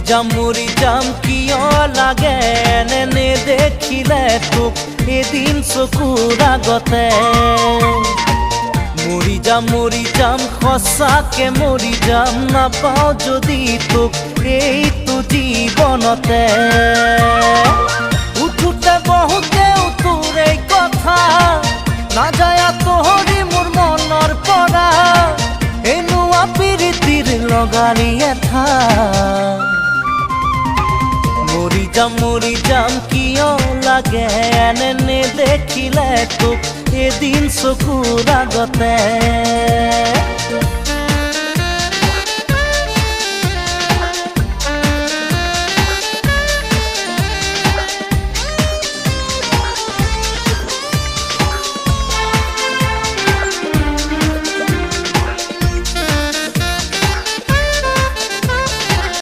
মৰি যাম কিয় লাগে এনে দেখিলে তোক এদিন চকুৰ আগতে মৰি যাম সঁচাকে মৰি যাম নাপাওঁ যদি তোক এইটো জীৱনতে উঠোতে বহুতে তোৰ এই কথা নাযায় আঁতৰি মোৰ মনৰ পৰা এনেকুৱা প্ৰীতিৰ লগাৰী এঠা মৰি যাম কিয় লাগে এনে দেখিলে তোক এদিন চকুৰ আগতে